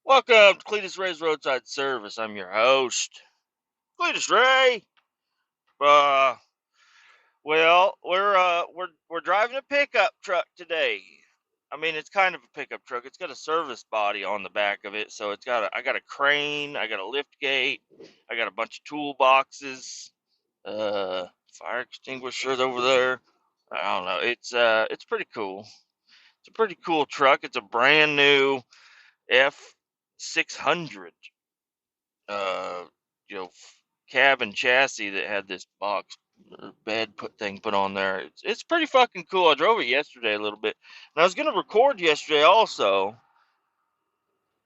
Welcome to Kletus Ray's Roadside Service. I'm your host, Kletus Ray. Uh, we're driving a pickup truck today. I mean, it's kind of a pickup truck. It's got a service body on the back of it, so I got a crane, I got a lift gate, I got a bunch of toolboxes, fire extinguishers over there. I don't know. It's pretty cool. It's a pretty cool truck. It's a brand new F600. uh, you know, cab and chassis that had this box bed put on there. It's pretty fucking cool. I drove it yesterday a little bit, and I was gonna record yesterday also.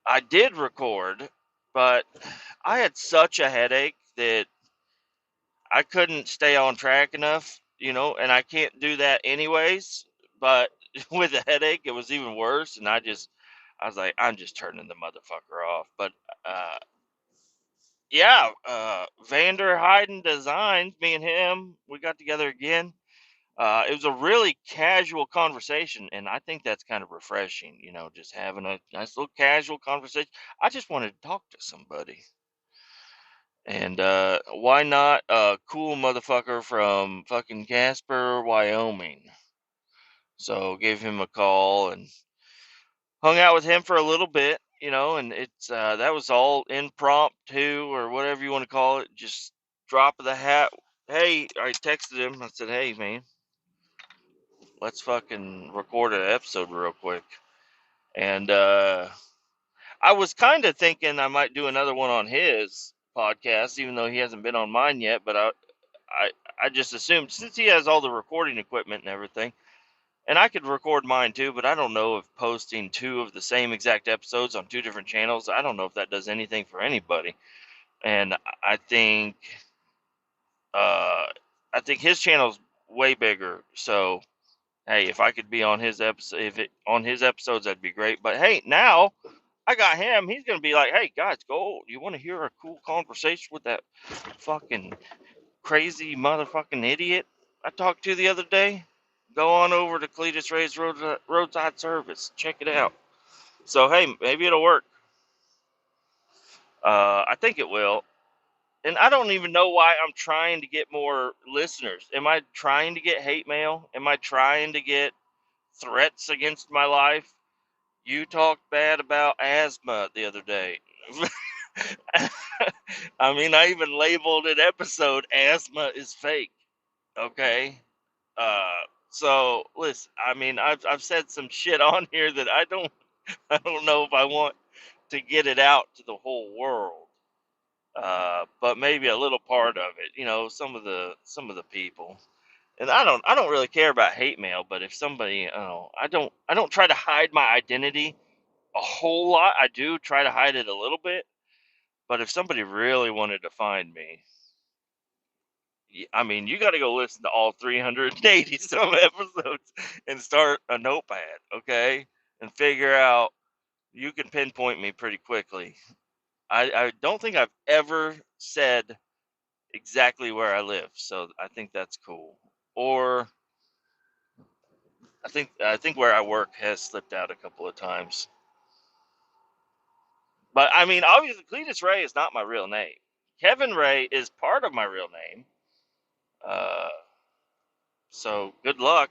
I did record, but I had such a headache that I couldn't stay on track enough, and I can't do that anyways. But with a headache, it was even worse, and I was like, I'm just turning the motherfucker off. But uh, yeah, Vander Hayden Designs, me and him, we got together again. It was a really casual conversation, and I think that's kind of refreshing, just having a nice little casual conversation. I just wanted to talk to somebody. And why not a cool motherfucker from fucking Casper, Wyoming? So gave him a call and hung out with him for a little bit, and it's that was all impromptu or whatever you want to call it, just drop of the hat. Hey, I texted him. I said, "Hey, man, let's fucking record an episode real quick." And I was kind of thinking I might do another one on his podcast, even though he hasn't been on mine yet. But I, I just assumed since he has all the recording equipment and everything. And I could record mine too, but I don't know if posting two of the same exact episodes on two different channels, I don't know if that does anything for anybody. And I think uh I think his channel's way bigger. So hey, if I could be on his episode, if it on his episodes, that'd be great. But hey, now I got him. He's gonna be like, "Hey guys, go! You want to hear a cool conversation with that fucking crazy motherfucking idiot I talked to the other day? Go on over to Kletus Ray's Roadside Service. Check it out." So hey, maybe it'll work. I think it will. And I don't even know why I'm trying to get more listeners. Am I trying to get hate mail? Am I trying to get threats against my life? You talked bad about asthma the other day. I mean, I even labeled an episode "Asthma is Fake." Okay. Uh, so listen, I mean, I've said some shit on here that I don't know if I want to get it out to the whole world. But maybe a little part of it, some of the people. And I don't really care about hate mail, but if somebody, I don't try to hide my identity a whole lot. I do try to hide it a little bit, but if somebody really wanted to find me, I mean, you got to go listen to all 380 some episodes and start a notepad, okay? And figure out you can pinpoint me pretty quickly. I don't think I've ever said exactly where I live, so I think that's cool. Or I think where I work has slipped out a couple of times. But I mean, obviously, Cletus Ray is not my real name. Kevin Ray is part of my real name. Uh, so good luck.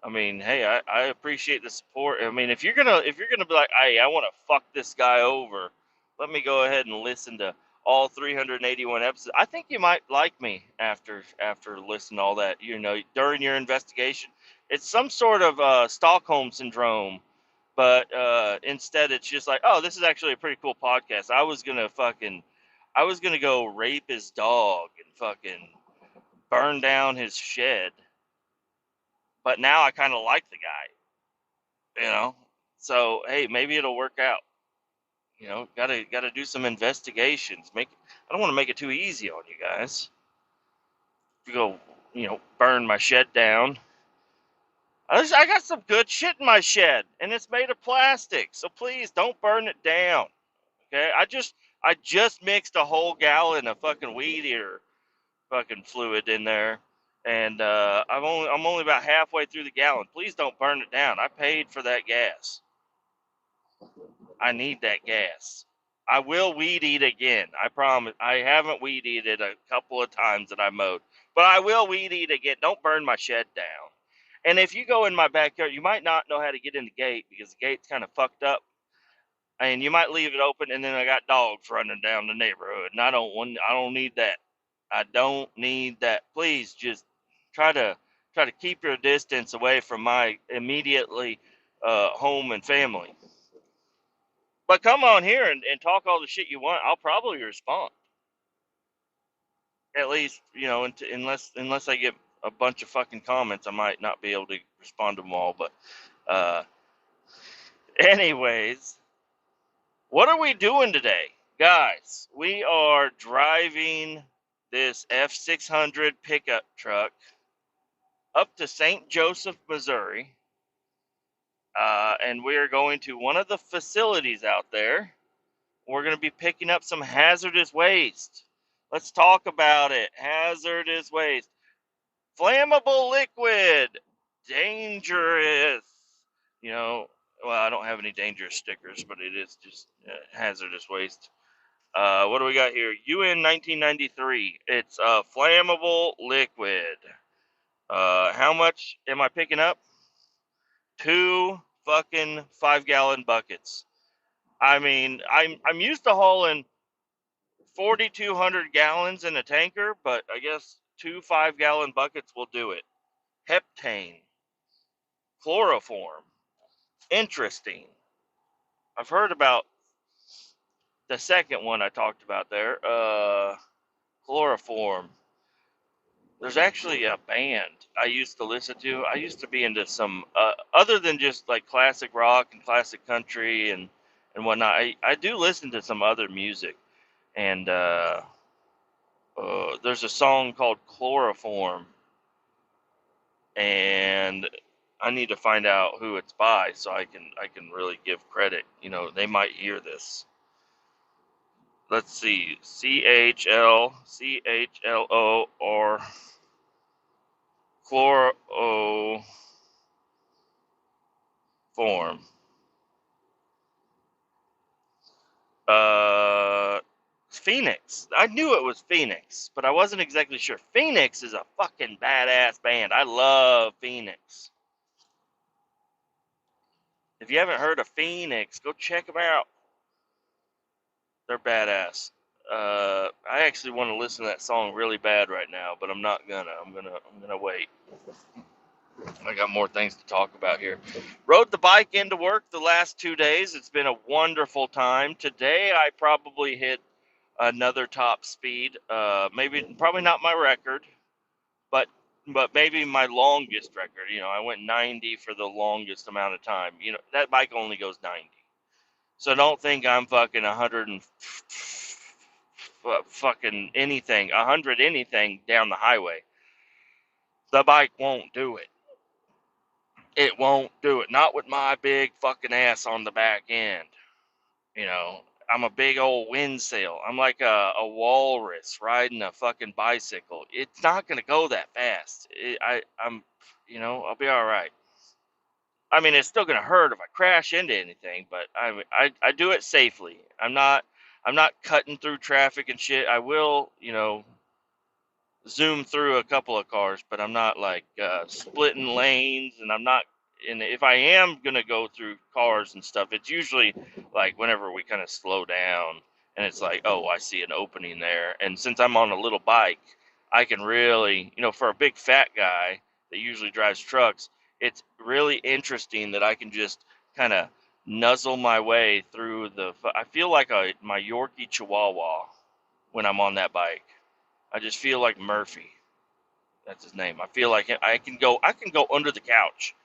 I mean, hey, I appreciate the support. I mean, if you're gonna be like, hey, I want to fuck this guy over, let me go ahead and listen to all 381 episodes. I think you might like me after listening to all that. During your investigation, it's some sort of Stockholm syndrome, but instead it's just like, oh, this is actually a pretty cool podcast. I was gonna go rape his dog and fucking burn down his shed, but now I kind of like the guy, you know. So hey, maybe it'll work out. Gotta do some investigations. I don't want to make it too easy on you guys. If you go, burn my shed down. I got some good shit in my shed, and it's made of plastic. So please don't burn it down. Okay, I just mixed a whole gallon of fucking weed eater fucking fluid in there, and I'm only about halfway through the gallon. Please don't burn it down. I paid for that gas. I need that gas. I will weed eat again. I promise. I haven't weed eated a couple of times that I mowed, but I will weed eat again. Don't burn my shed down. And if you go in my backyard, you might not know how to get in the gate because the gate's kind of fucked up, and you might leave it open, and then I got dogs running down the neighborhood, and I don't need that. I don't need that. Please just try to keep your distance away from my immediately home and family. But come on here and talk all the shit you want. I'll probably respond. At least, unless I get a bunch of fucking comments, I might not be able to respond to them all. But uh, anyways, what are we doing today? Guys, we are driving this F600 pickup truck up to St. Joseph, Missouri. And we are going to one of the facilities out there. We're going to be picking up some hazardous waste. Let's talk about it. Hazardous waste. Flammable liquid. Dangerous. Well, I don't have any dangerous stickers, but it is just hazardous waste. What do we got here? UN 1993. It's flammable liquid. How much am I picking up? 2 fucking 5-gallon buckets. I mean, I'm used to hauling 4,200 gallons in a tanker, but I guess 2 5-gallon buckets will do it. Heptane, chloroform. Interesting. I've heard about the second one I talked about there. Chloroform. There's actually a band I used to listen to. I used to be into some, other than just like classic rock and classic country and whatnot. I do listen to some other music, and there's a song called Chloroform, and I need to find out who it's by so I can really give credit. They might hear this. Let's see, CHLO or chloroform. Uh, Phoenix. I knew it was Phoenix, but I wasn't exactly sure. Phoenix is a fucking badass band. I love Phoenix. If you haven't heard of Phoenix, go check them out. They're badass. I actually want to listen to that song really bad right now, but I'm not gonna. I'm gonna wait. I got more things to talk about here. Rode the bike into work the last 2 days. It's been a wonderful time. Today I probably hit another top speed. Probably not my record, but maybe my longest record. I went 90 for the longest amount of time. That bike only goes 90. So don't think I'm fucking 100 and fucking anything, 100 anything down the highway. The bike won't do it. It won't do it. Not with my big fucking ass on the back end. I'm a big old wind sail. I'm like a walrus riding a fucking bicycle. It's not gonna go that fast. I'll be all right. I mean, it's still gonna hurt if I crash into anything, but I do it safely. I'm not cutting through traffic and shit. I will, zoom through a couple of cars, but I'm not like splitting lanes, and I'm not. And if I am gonna go through cars and stuff, it's usually like whenever we kind of slow down, and it's like, oh, I see an opening there. And since I'm on a little bike, I can really, for a big fat guy that usually drives trucks, it's really interesting that I can just kind of nuzzle my way through the. I feel like my Yorkie Chihuahua when I'm on that bike. I just feel like Murphy. That's his name. I feel like I can go under the couch.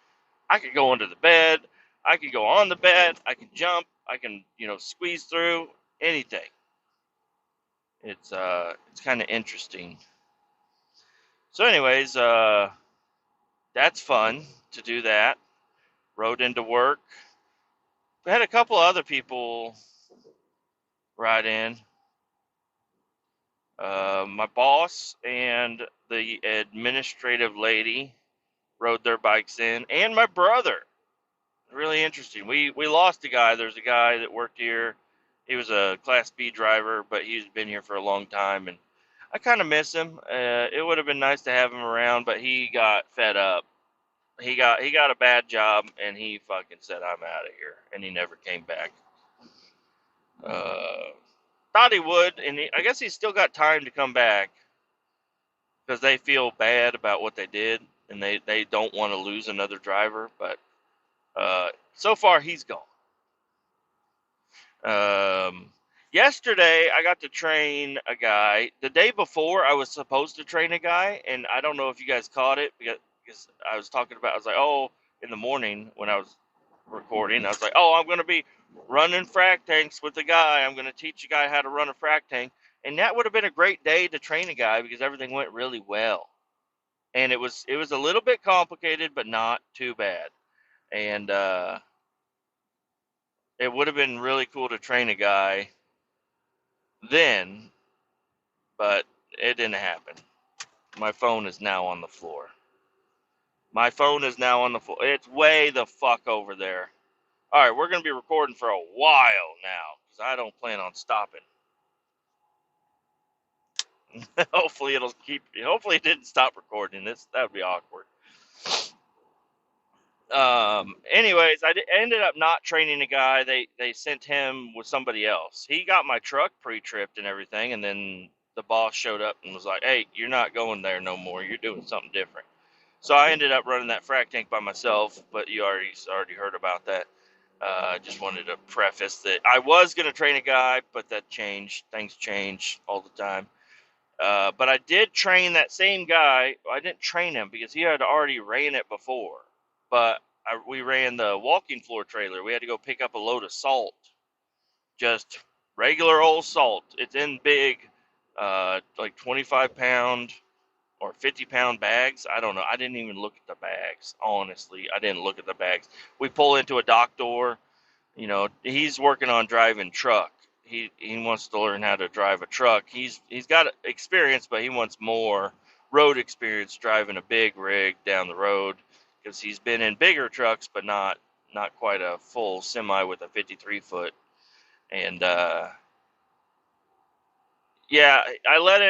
I can go under the bed. I can go on the bed. I can jump. I can, squeeze through anything. It's kind of interesting. So anyways, that's fun to do that. Rode into work. We had a couple of other people ride in. My boss and the administrative lady rode their bikes in, and my brother. really interesting. We lost a guy. There's a guy that worked here. He was a Class B driver, but he's been here for a long time, and I kind of miss him. It would have been nice to have him around, but he got fed up. He got a bad job, and he fucking said, "I'm out of here," and he never came back. Uh, Thought he would, and I guess he's still got time to come back because they feel bad about what they did, and they don't want to lose another driver. But so far, he's gone. Um, Yesterday, I got to train a guy. The day before, I was supposed to train a guy, and I don't know if you guys caught it because I was talking about. I was like, oh, in the morning when I was recording, I was like, oh, I'm going to be running frac tanks with a guy. I'm going to teach a guy how to run a frac tank, and that would have been a great day to train a guy because everything went really well. And it was a little bit complicated, but not too bad. And it would have been really cool to train a guy then, but it didn't happen. My phone is now on the floor. My phone is now on the floor. It's way the fuck over there. All right, we're going to be recording for a while now because I don't plan on stopping. Hopefully it'll keep. Hopefully it didn't stop recording. That would be awkward. Anyways, I ended up not training a guy. They sent him with somebody else. He got my truck pre-tripped and everything, and then the boss showed up and was like, "Hey, you're not going there no more. You're doing something different." So I ended up running that frac tank by myself. But you already heard about that. I just wanted to preface that I was going to train a guy, but that changed. Things change all the time. But I did train that same guy. I didn't train him because he had already ran it before. But we ran the walking floor trailer. We had to go pick up a load of salt, just regular old salt. It's in big, like 25-pound or 50-pound bags. I don't know. I didn't even look at the bags. Honestly, I didn't look at the bags. We pull into a dock door. He's working on driving truck. He wants to learn how to drive a truck. He's got experience, but he wants more road experience driving a big rig down the road because he's been in bigger trucks, but not quite a full semi with a 53-foot. And yeah, I let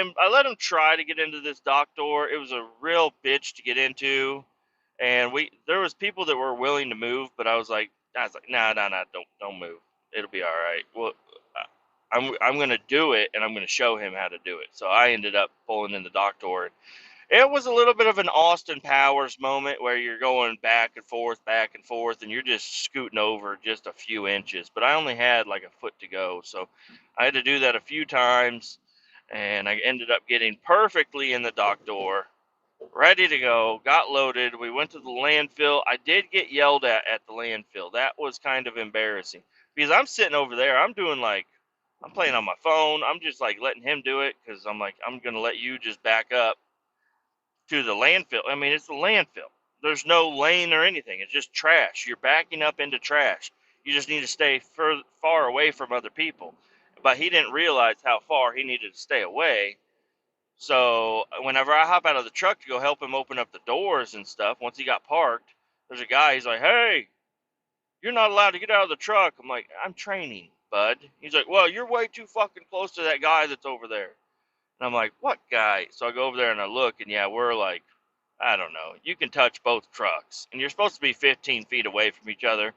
him try to get into this dock door. It was a real bitch to get into, and there was people that were willing to move, but I was like, nah, don't move. It'll be all right. Well, I'm gonna do it, and I'm gonna show him how to do it. So I ended up pulling in the dock door. It was a little bit of an Austin Powers moment where you're going back and forth, and you're just scooting over just a few inches. But I only had like a foot to go, so I had to do that a few times, and I ended up getting perfectly in the dock door, ready to go, got loaded. We went to the landfill. I did get yelled at the landfill. That was kind of embarrassing because I'm sitting over there. I'm playing on my phone. I'm just like letting him do it because I'm like, I'm going to let you just back up to the landfill. I mean, it's the landfill. There's no lane or anything. It's just trash. You're backing up into trash. You just need to stay far away from other people. But he didn't realize how far he needed to stay away. So whenever I hop out of the truck to go help him open up the doors and stuff, once he got parked, there's a guy. He's like, "Hey, you're not allowed to get out of the truck." I'm like, "I'm training, bud." He's like, "Well, you're way too fucking close to that guy that's over there." And I'm like, "What guy?" So I go over there and I look, and yeah, we're like, I don't know. You can touch both trucks, and you're supposed to be 15 feet away from each other.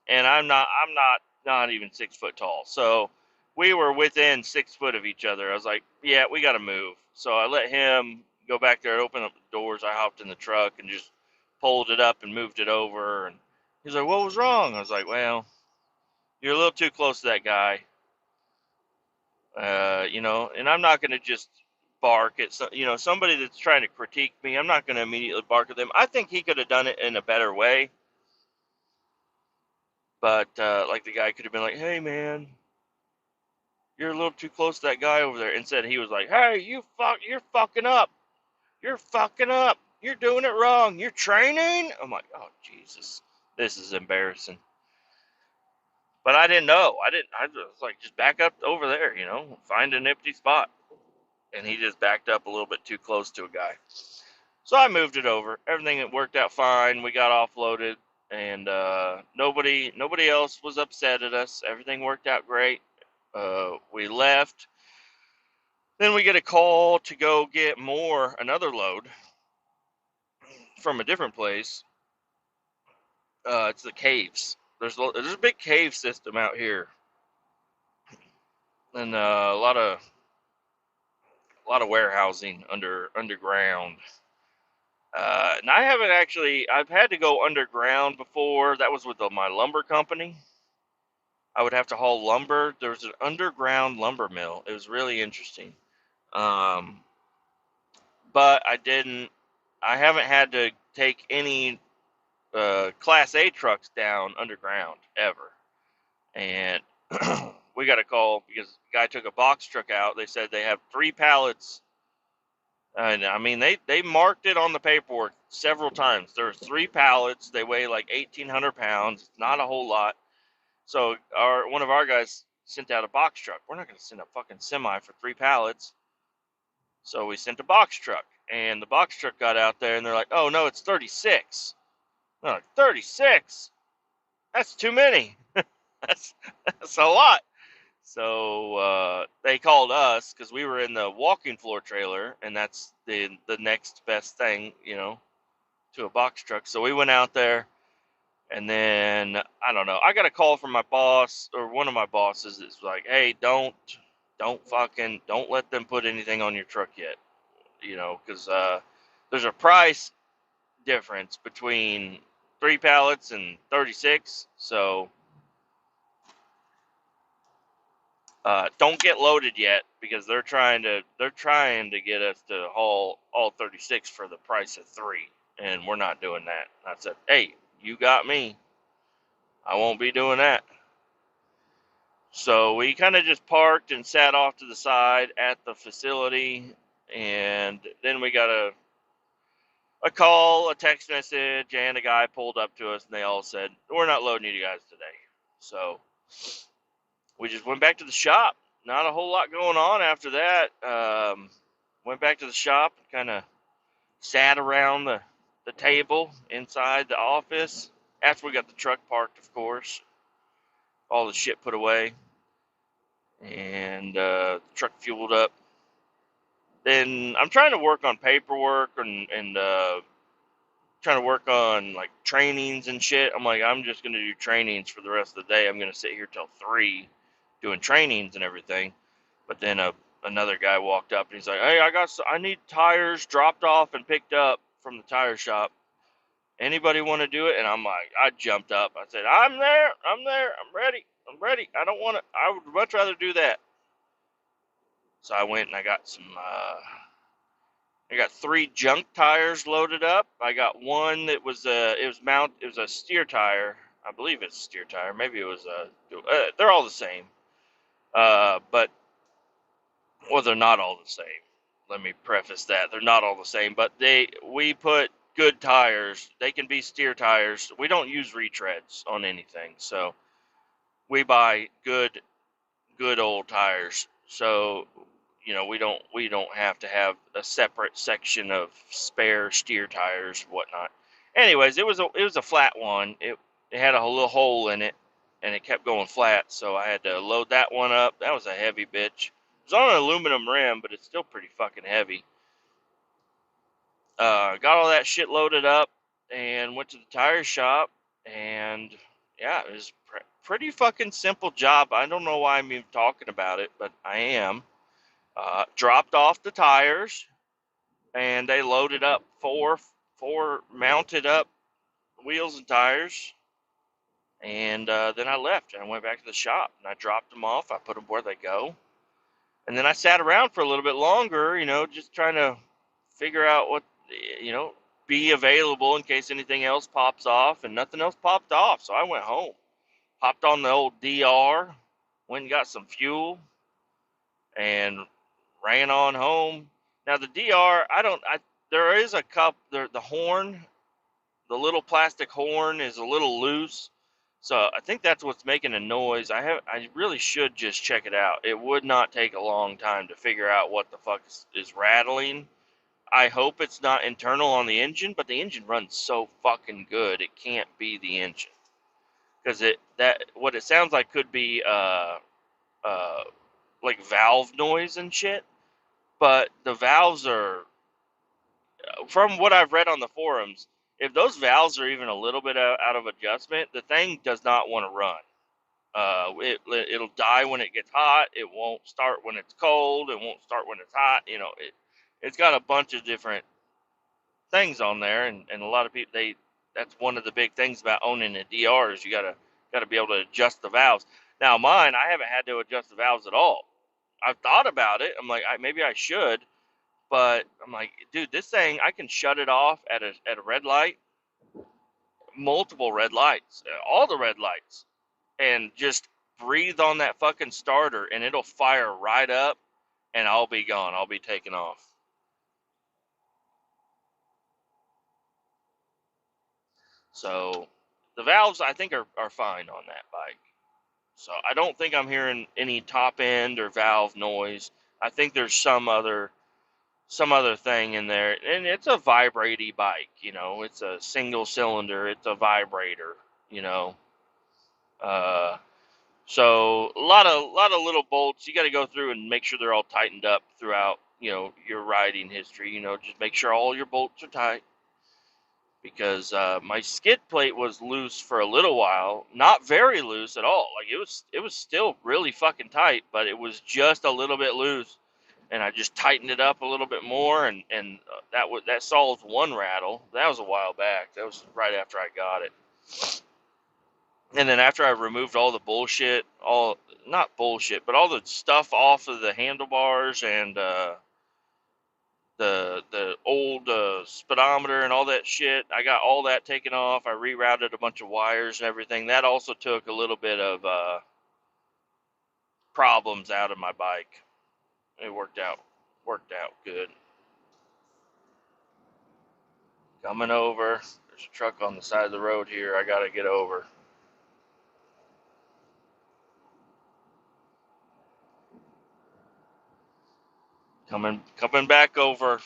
And I'm not even 6 foot tall. So we were within 6 foot of each other. I was like, yeah, we got to move. So I let him go back there and open up the doors. I hopped in the truck and just pulled it up and moved it over. And he's like, what was wrong? I was like, well, you're a little too close to that guy. And I'm not going to just bark at somebody that's trying to critique me. I'm not going to immediately bark at them. I think he could have done it in a better way. But like the guy could have been like, hey man, you're a little too close to that guy over there. Instead, he was like, hey, you're fucking up. You're fucking up. You're doing it wrong. You're training. I'm like, oh Jesus, this is embarrassing. But I didn't know. I was like, just back up over there, find an empty spot. And he just backed up a little bit too close to a guy. So I moved it over. Everything worked out fine. We got offloaded, and nobody else was upset at us. Everything worked out great. We left. Then we get a call to go get another load from a different place. It's the caves. There's a big cave system out here, and a lot of warehousing underground. And I haven't actually. I've had to go underground before. That was with my lumber company. I would have to haul lumber. There was an underground lumber mill. It was really interesting. Um, but I didn't. I haven't had to take any Class A trucks down underground ever. And we got a call because the guy took a box truck out. They said they have 3 pallets. And I mean, they marked it on the paperwork several times. There's 3 pallets. They weigh like 1,800 pounds. It's not a whole lot. So one of our guys sent out a box truck. We're not going to send a fucking semi for 3 pallets. So we sent a box truck, and the box truck got out there, and they're like, "Oh no, it's 36." I'm like, 36? That's too many. that's that's a lot. So they called us because we were in the walking floor trailer, and that's the next best thing, to a box truck. So we went out there, and then I don't know. I got a call from my boss, or one of my bosses. It's like, "Hey, don't let them put anything on your truck yet, because there's a price difference between 3 pallets and 36. So don't get loaded yet because they're trying to get us to haul all 36 for the price of 3, and we're not doing that." I said, "Hey, you got me. I won't be doing that." So we kind of just parked and sat off to the side at the facility, and then we got a call, a text message, and a guy pulled up to us, and they all said, "We're not loading you guys today." So we just went back to the shop. Not a whole lot going on after that. Went back to the shop and kind of sat around the table inside the office after we got the truck parked, of course. All the shit put away, and the truck fueled up. Then I'm trying to work on paperwork and trying to work on like trainings and shit. I'm like, I'm just gonna do trainings for the rest of the day. I'm gonna sit here till 3 doing trainings and everything. But then another guy walked up and he's like, "Hey, I need tires dropped off and picked up from the tire shop. Anybody want to do it?" And I'm like, I jumped up. I said, I'm there. I'm ready. I would much rather do that. So I went and I got I got 3 junk tires loaded up. I got one that was it was a steer tire. I believe it's a steer tire. Maybe it was they're all the same. But well, they're not all the same. Let me preface that. They're not all the same, but we put good tires. They can be steer tires. We don't use retreads on anything. So we buy good old tires. So, we don't have to have a separate section of spare steer tires, whatnot. Anyways, it was a flat one. It had a little hole in it, and it kept going flat. So I had to load that one up. That was a heavy bitch. It was on an aluminum rim, but it's still pretty fucking heavy. Got all that shit loaded up and went to the tire shop, and yeah, it was pretty fucking simple job. I don't know why I'm even talking about it, but I am. Dropped off the tires, and they loaded up four mounted up wheels and tires, and then I left and I went back to the shop and I dropped them off. I put them where they go, and then I sat around for a little bit longer, just trying to figure out what, be available in case anything else pops off, and nothing else popped off. So I went home, hopped on the old DR, went and got some fuel, and ran on home. Now the DR, there is a cup, the horn, the little plastic horn is a little loose. So I think that's what's making a noise. I really should just check it out. It would not take a long time to figure out what the fuck is rattling. I hope it's not internal on the engine, but the engine runs so fucking good, it can't be the engine. Because what it sounds like could be uh, like valve noise and shit. But the valves are, from what I've read on the forums, if those valves are even a little bit out of adjustment, the thing does not want to run. It'll die when it gets hot. It won't start when it's cold. It won't start when it's hot. It's got a bunch of different things on there, and a lot of people, that's one of the big things about owning a DR is you gotta be able to adjust the valves. Now mine, I haven't had to adjust the valves at all. I've thought about it. I'm like, maybe I should, but I'm like, dude, this thing, I can shut it off at a red light, multiple red lights, all the red lights, and just breathe on that fucking starter, and it'll fire right up, and I'll be gone. I'll be taken off. So the valves, I think, are fine on that bike. So I don't think I'm hearing any top end or valve noise. I think there's some other thing in there, and it's a vibratey bike. It's a single cylinder. It's a vibrator. You know, uh, so a lot of little bolts. You got to go through and make sure they're all tightened up throughout. Your riding history. Just make sure all your bolts are tight, because my skid plate was loose for a little while, not very loose at all. Like it was still really fucking tight, but it was just a little bit loose, and I just tightened it up a little bit more, and that solved one rattle. That was a while back. That was right after I got it, and then after I removed all the bullshit, all not bullshit, but all the stuff off of the handlebars and the old speedometer and all that shit. I got all that taken off. I rerouted a bunch of wires and everything. That also took a little bit of problems out of my bike. It worked out good. Coming over. There's a truck on the side of the road here. I gotta get over. Coming back over.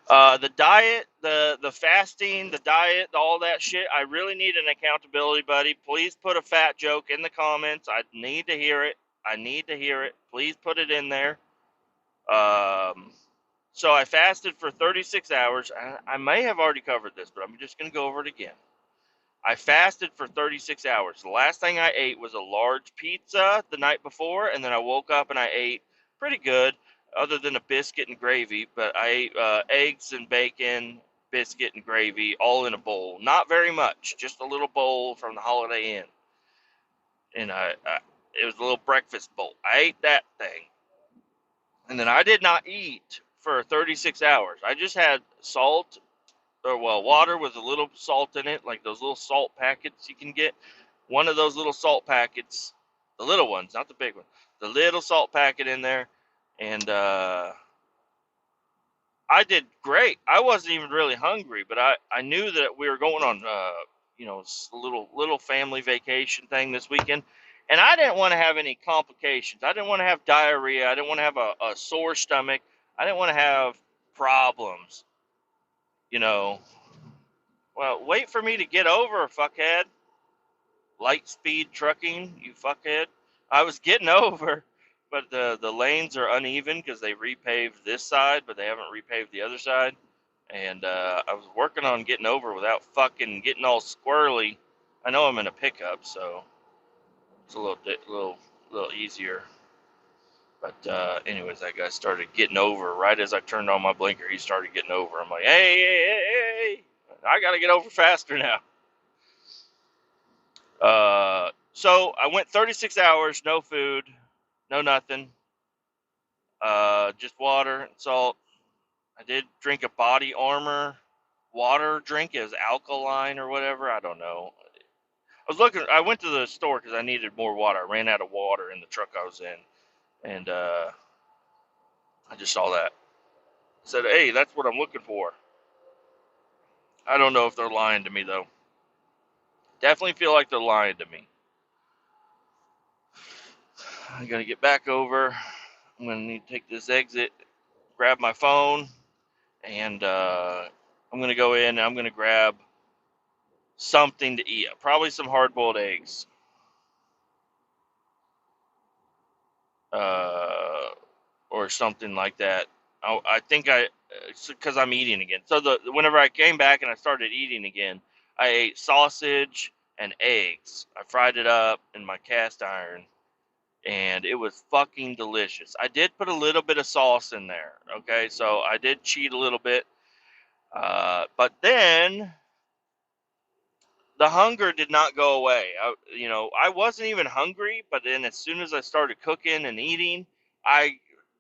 The diet, the fasting, the diet, all that shit. I really need an accountability buddy. Please put a fat joke in the comments. I need to hear it. I need to hear it. Please put it in there. So I fasted for 36 hours. I may have already covered this, but I'm just gonna go over it again. I fasted for 36 hours. The last thing I ate was a large pizza the night before, and then I woke up and I ate pretty good, other than a biscuit and gravy. But I ate eggs and bacon, biscuit and gravy, all in a bowl. Not very much, just a little bowl from the Holiday Inn, and it was a little breakfast bowl. I ate that thing, and then I did not eat for 36 hours. I just had salt, or well, water with a little salt in it, like those little salt packets you can get. One of those little salt packets, the little ones, not the big one, the little salt packet in there, and I did great. I wasn't even really hungry, but I knew that we were going on a little family vacation thing this weekend, and I didn't want to have any complications. I didn't want to have diarrhea. I didn't want to have a sore stomach. I didn't want to have problems. You know, well, wait for me to get over, fuckhead. Light speed trucking, you fuckhead. I was getting over, but the lanes are uneven because they repaved this side, but they haven't repaved the other side. And I was working on getting over without fucking getting all squirrely. I know I'm in a pickup, so it's a little easier. But anyways, that guy started getting over right as I turned on my blinker. He started getting over. I'm like, hey, hey, hey, hey! I gotta get over faster now. So I went 36 hours, no food, no nothing, just water and salt. I did drink a body armor water drink, as alkaline or whatever. I don't know. I went to the store because I needed more water. I ran out of water in the truck I was in, and I just saw that. I said, hey, that's what I'm looking for. I don't know if they're lying to me though. Definitely feel like they're lying to me. I'm going to get back over. I'm going to need to take this exit, grab my phone, and I'm going to go in and I'm going to grab something to eat. Probably some hard-boiled eggs. Or something like that. I think because I'm eating again. So whenever I came back and I started eating again, I ate sausage and eggs. I fried it up in my cast iron, and it was fucking delicious. I did put a little bit of sauce in there. Okay, so I did cheat a little bit, but then the hunger did not go away. I wasn't even hungry, but then as soon as I started cooking and eating, I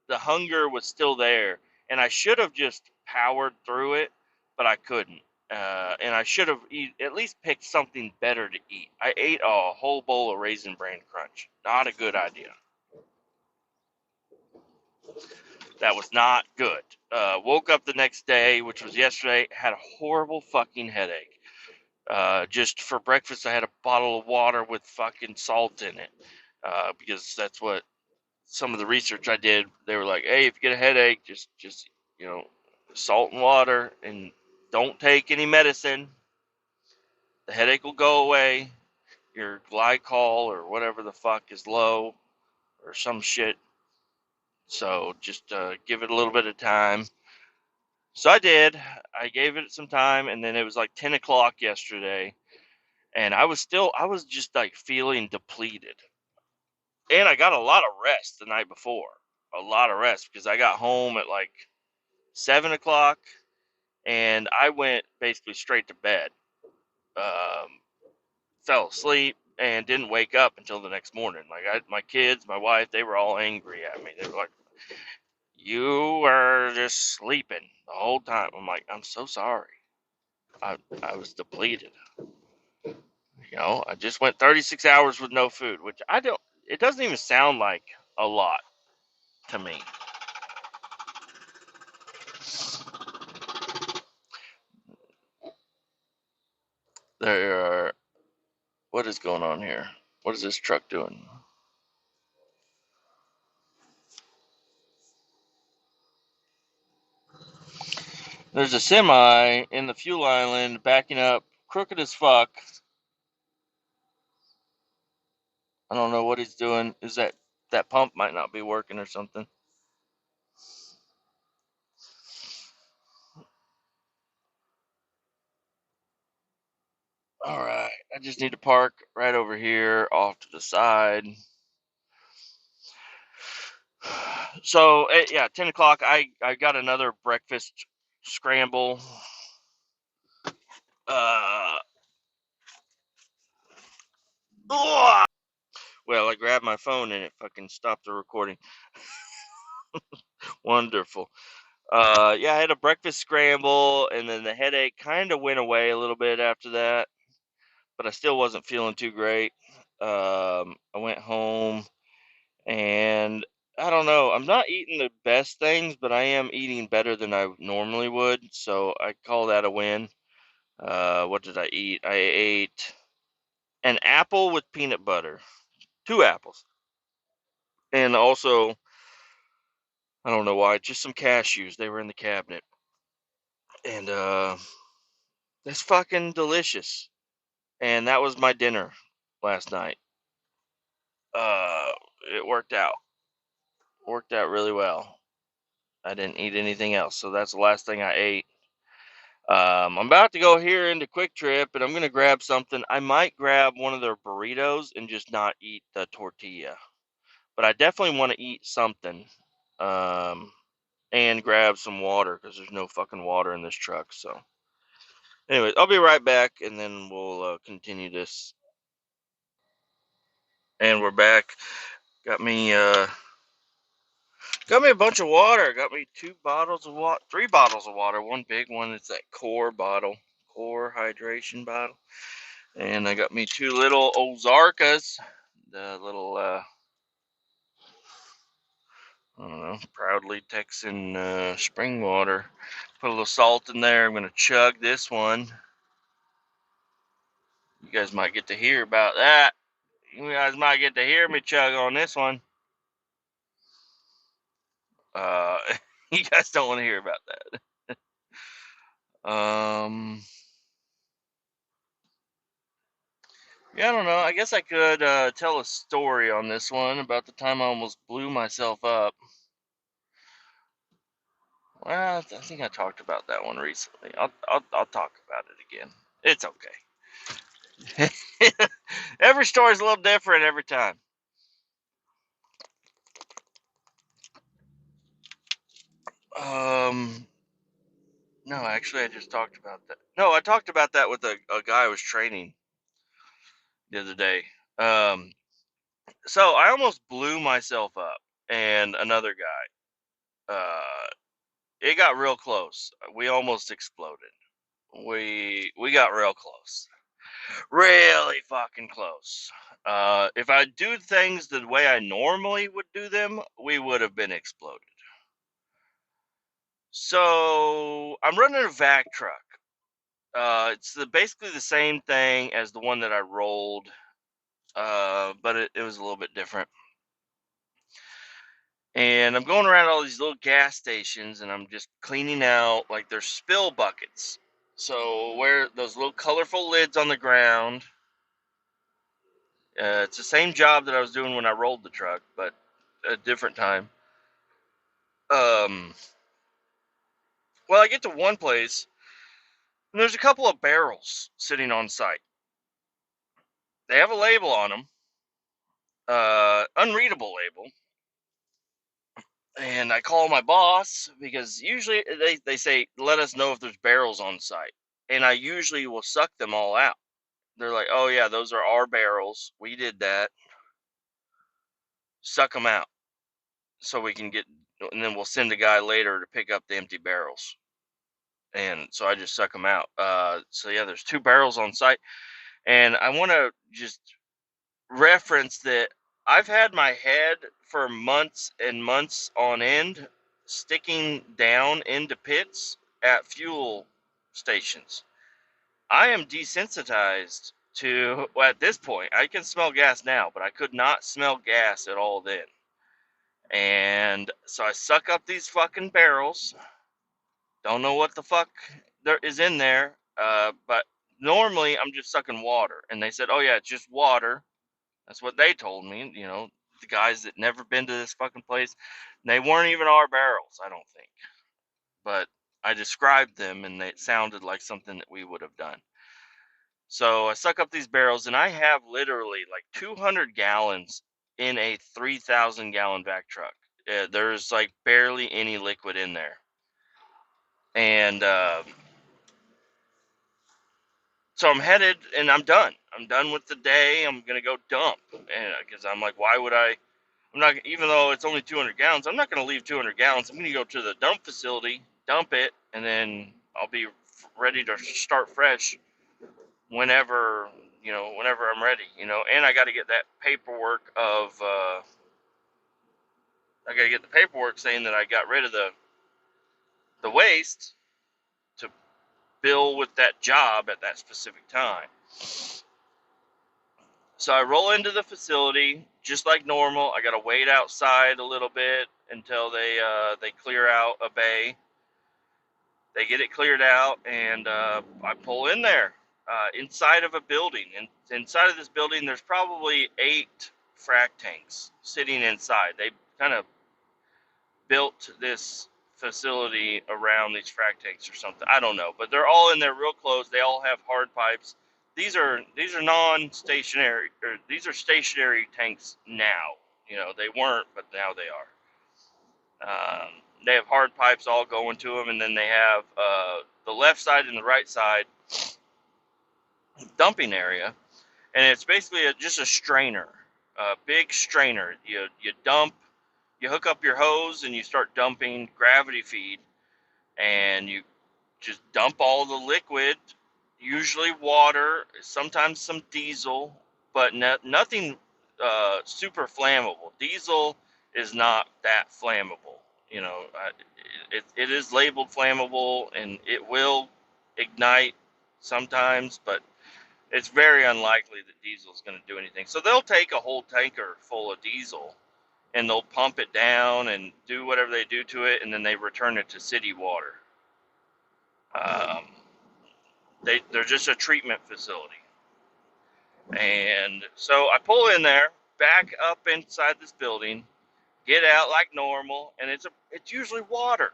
the hunger was still there, and I should have just powered through it, but I couldn't. And I should have at least picked something better to eat. I ate a whole bowl of Raisin Bran Crunch. Not a good idea. That was not good. Woke up the next day, which was yesterday, had a horrible fucking headache. Just for breakfast, I had a bottle of water with fucking salt in it, because that's what some of the research I did. They were like, "Hey, if you get a headache, just salt and water, and don't take any medicine. The headache will go away. Your glycol or whatever the fuck is low, or some shit. So just give it a little bit of time." So I did. I gave it some time, and then it was like 10 o'clock yesterday, and I was just like feeling depleted. And I got a lot of rest the night before. A lot of rest because I got home at like 7 o'clock, and I went basically straight to bed. Um, Fell asleep and didn't wake up until the next morning. Like my kids, my wife, they were all angry at me. They were like, "You were just sleeping the whole time." I'm like, "I'm so sorry. I was depleted. I just went 36 hours with no food, which I don't. It doesn't even sound like a lot to me." There are. What is going on here? What is this truck doing? There's a semi in the fuel island backing up crooked as fuck. I don't know what he's doing. Is that pump might not be working or something? All right. I just need to park right over here off to the side. So, yeah, 10 o'clock. I got another breakfast scramble. Uh, well, I grabbed my phone and it fucking stopped the recording. Wonderful. Yeah, I had a breakfast scramble, and then the headache kind of went away a little bit after that, but I still wasn't feeling too great. I went home, and I don't know. I'm not eating the best things, but I am eating better than I normally would, so I call that a win. What did I eat? I ate an apple with peanut butter, 2 apples, and also, I don't know why, just some cashews. They were in the cabinet, and that's fucking delicious. And that was my dinner last night. Uh, it worked out really well. I didn't eat anything else, so that's the last thing I ate. I'm about to go here into Quick Trip, and I'm gonna grab something. I might grab one of their burritos and just not eat the tortilla, but I definitely want to eat something. Um, and grab some water because there's no fucking water in this truck. So, anyways, I'll be right back, and then we'll continue this. And we're back. Got me Got me a bunch of water. Got me 2 bottles of water, 3 bottles of water. One big one is that core bottle, core hydration bottle. And I got me 2 little Ozarkas, the little, I don't know, proudly Texan spring water. Put a little salt in there. I'm going to chug this one. You guys might get to hear about that. You guys might get to hear me chug on this one. Uh, you guys don't want to hear about that. Yeah, I don't know. I guess I could tell a story on this one about the time I almost blew myself up. Well, I think I talked about that one recently. I'll talk about it again. It's okay. Every story's a little different every time. Um, no, actually, I just talked about that. No, I talked about that with a guy I was training the other day. Um, so I almost blew myself up, and another guy. It got real close. We almost exploded. We got real close. Really fucking close. If I do things the way I normally would do them, we would have been exploded. So I'm running a vac truck. It's basically the same thing as the one that I rolled, but it was a little bit different. And I'm going around all these little gas stations, and I'm just cleaning out like there's spill buckets. So where those little colorful lids on the ground. It's the same job that I was doing when I rolled the truck, but a different time. Um, well, I get to one place, and there's a couple of barrels sitting on site. They have a label on them, unreadable label. And I call my boss because usually they say, let us know if there's barrels on site. And I usually will suck them all out. They're like, oh, yeah, those are our barrels. We did that. Suck them out so we can get, and then we'll send a guy later to pick up the empty barrels. And so I just suck them out. So yeah, there's two barrels on site, and I want to just reference that I've had my head for months and months on end sticking down into pits at fuel stations. I am desensitized to, well, at this point, I can smell gas now, but I could not smell gas at all then. And so I suck up these fucking barrels. Don't know what the fuck there is in there, but normally I'm just sucking water. And they said, oh, yeah, it's just water. That's what they told me. You know, the guys that never been to this fucking place, they weren't even our barrels, I don't think. But I described them, and it sounded like something that we would have done. So I suck up these barrels, and I have literally like 200 gallons in a 3,000 gallon vac truck. There's like barely any liquid in there. And so I'm headed, and I'm done. I'm done with the day. I'm gonna go dump, and because I'm like, why would I? I'm not, even though it's only 200 gallons. I'm not gonna leave 200 gallons. I'm gonna go to the dump facility, dump it, and then I'll be ready to start fresh whenever whenever I'm ready. And I got to get that paperwork of I got to get the paperwork saying that I got rid of the waste to bill with that job at that specific time. So I roll into the facility just like normal. I gotta wait outside a little bit until they clear out a bay. They get it cleared out, and I pull in there inside of a building. And inside of this building, there's probably 8 frac tanks sitting inside. They kind of built this facility around these frac tanks or something. I don't know, but they're all in there real close. They all have hard pipes. These are non-stationary, or these are stationary tanks now. They weren't, but now they are. They have hard pipes all going to them, and then they have the left side and the right side dumping area, and it's basically just a strainer, a big strainer. You dump, you hook up your hose, and you start dumping gravity feed, and you just dump all the liquid, usually water, sometimes some diesel, but nothing super flammable. Diesel is not that flammable. It is labeled flammable, and it will ignite sometimes, but it's very unlikely that diesel is going to do anything. So they'll take a whole tanker full of diesel and they'll pump it down and do whatever they do to it, and then they return it to city water. Um, they're just a treatment facility. And so I pull in there, back up inside this building, get out like normal, and it's usually water.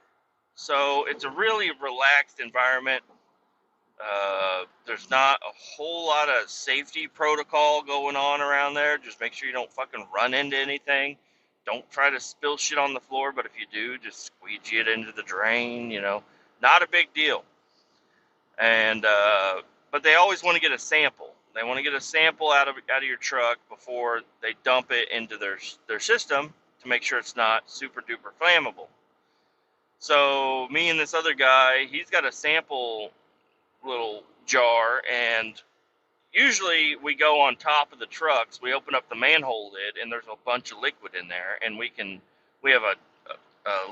So it's a really relaxed environment. There's not a whole lot of safety protocol going on around there. Just make sure you don't fucking run into anything. Don't try to spill shit on the floor, but if you do, just squeegee it into the drain, Not a big deal. And but they always want to get a sample. They want to get a sample out of your truck before they dump it into their system to make sure it's not super duper flammable. So me and this other guy, he's got a sample little jar, and usually we go on top of the trucks. We open up the manhole lid, and there's a bunch of liquid in there, and we have a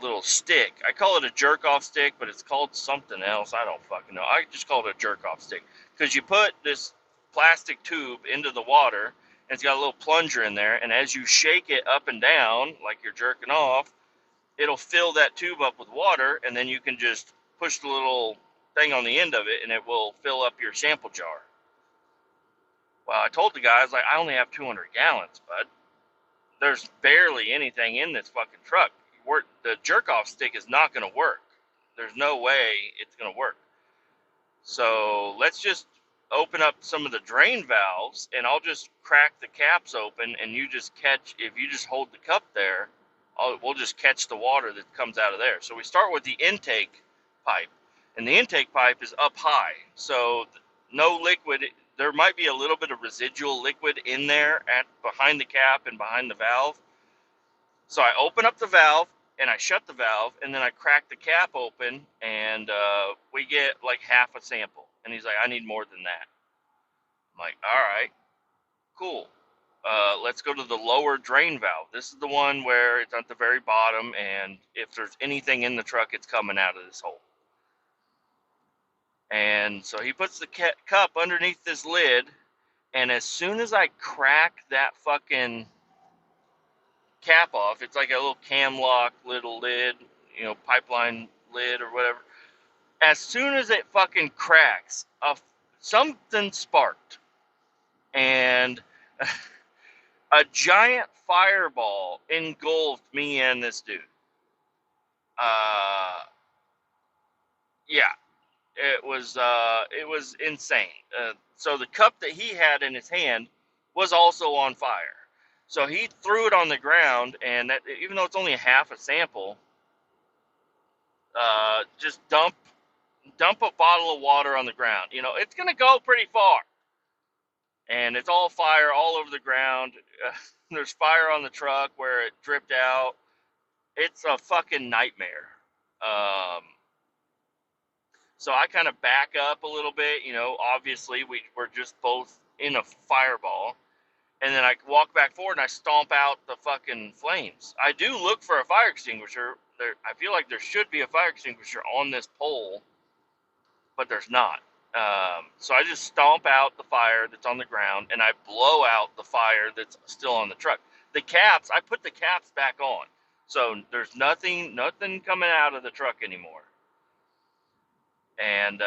little stick. I call it a jerk-off stick, but it's called something else. I don't fucking know. I just call it a jerk-off stick because you put this plastic tube into the water, and it's got a little plunger in there, and as you shake it up and down like you're jerking off, it'll fill that tube up with water, and then you can just push the little thing on the end of it, and it will fill up your sample jar. Well, I told the guy, I was like, I only have 200 gallons, bud. There's barely anything in this fucking truck. The jerk-off stick is not going to work. There's no way it's going to work. So let's just open up some of the drain valves, and I'll just crack the caps open, and you just if you just hold the cup there, we'll just catch the water that comes out of there. So we start with the intake pipe, and the intake pipe is up high, so no liquid. There might be a little bit of residual liquid in there behind the cap and behind the valve. So I open up the valve, and I shut the valve, and then I crack the cap open, and we get like half a sample. And he's like, I need more than that. I'm like, all right, cool. Let's go to the lower drain valve. This is the one where it's at the very bottom, and if there's anything in the truck, it's coming out of this hole. And so he puts the cup underneath this lid, and as soon as I crack that fucking cap off, it's like a little cam lock little lid, pipeline lid or whatever. As soon as it fucking cracks, something sparked, and a giant fireball engulfed me and this dude. Yeah, it was insane. So the cup that he had in his hand was also on fire. So he threw it on the ground, and even though it's only half a sample, just dump a bottle of water on the ground. It's gonna go pretty far, and it's all fire all over the ground. There's fire on the truck where it dripped out. It's a fucking nightmare. So I kind of back up a little bit. Obviously we're just both in a fireball. And then I walk back forward and I stomp out the fucking flames. I do look for a fire extinguisher. I feel like there should be a fire extinguisher on this pole, but there's not. So I just stomp out the fire that's on the ground, and I blow out the fire that's still on the truck. The caps, I put the caps back on, so there's nothing coming out of the truck anymore. And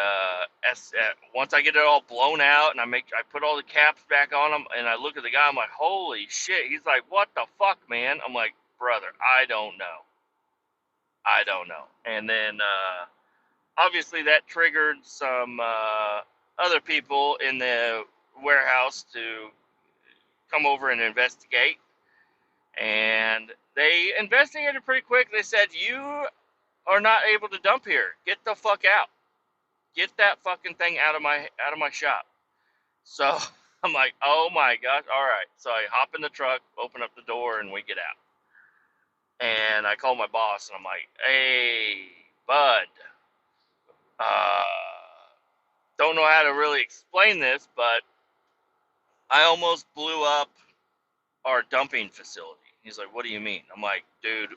once I get it all blown out, and I put all the caps back on them, and I look at the guy, I'm like, holy shit. He's like, what the fuck, man? I'm like, brother, I don't know. And then obviously that triggered some other people in the warehouse to come over and investigate. And they investigated pretty quick. They said, you are not able to dump here. Get the fuck out. Get that fucking thing out of my shop. So I'm like, oh my gosh, all right. So I hop in the truck, open up the door, and we get out. And I call my boss, and I'm like, hey, bud, don't know how to really explain this, but I almost blew up our dumping facility. He's like, what do you mean? I'm like, dude,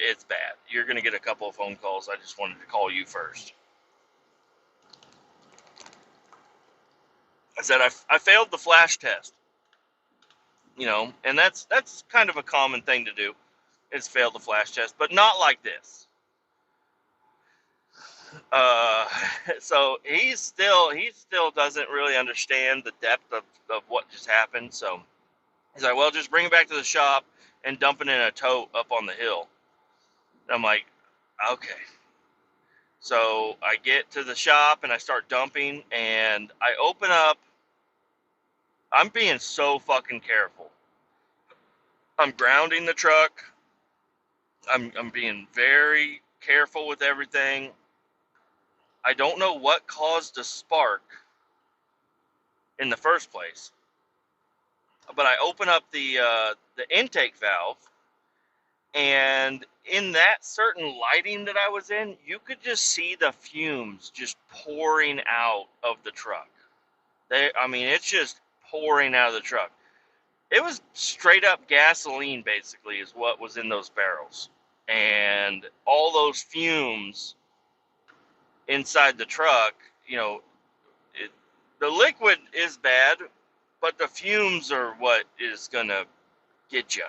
it's bad. You're going to get a couple of phone calls. I just wanted to call you first. I said, I failed the flash test, and that's kind of a common thing to do. has failed the flash test, but not like this. Uh, so he still doesn't really understand the depth of what just happened. So he's like, well, just bring it back to the shop and dump it in a tote up on the hill. And I'm like, okay. So I get to the shop and I start dumping and I open up. I'm being so fucking careful. I'm grounding the truck. I'm being very careful with everything. I don't know what caused a spark in the first place, but I open up the intake valve, and in that certain lighting that I was in, you could just see the fumes just pouring out of the truck. I mean, it's just pouring out of the truck. It was straight up gasoline, basically, is what was in those barrels, and all those fumes inside the truck. You know, it, the liquid is bad, but the fumes are what is gonna get you.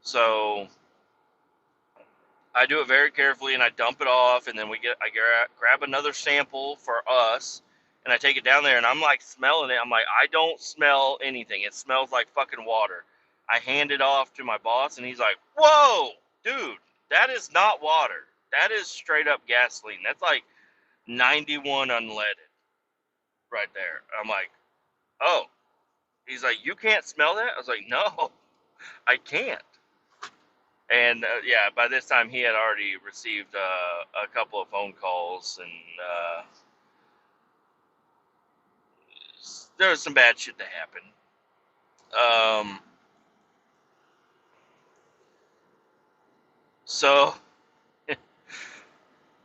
So I do it very carefully, and I dump it off, and then I grab another sample for us, and I take it down there, and I'm like smelling it. I'm like, I don't smell anything. It smells like fucking water. I hand it off to my boss, and he's like, "Whoa, dude, that is not water. That is straight up gasoline. That's like 91 unleaded right there." I'm like, "Oh." He's like, "You can't smell that?" I was like, "No, I can't." And yeah, by this time he had already received a couple of phone calls, and there was some bad shit that happened. So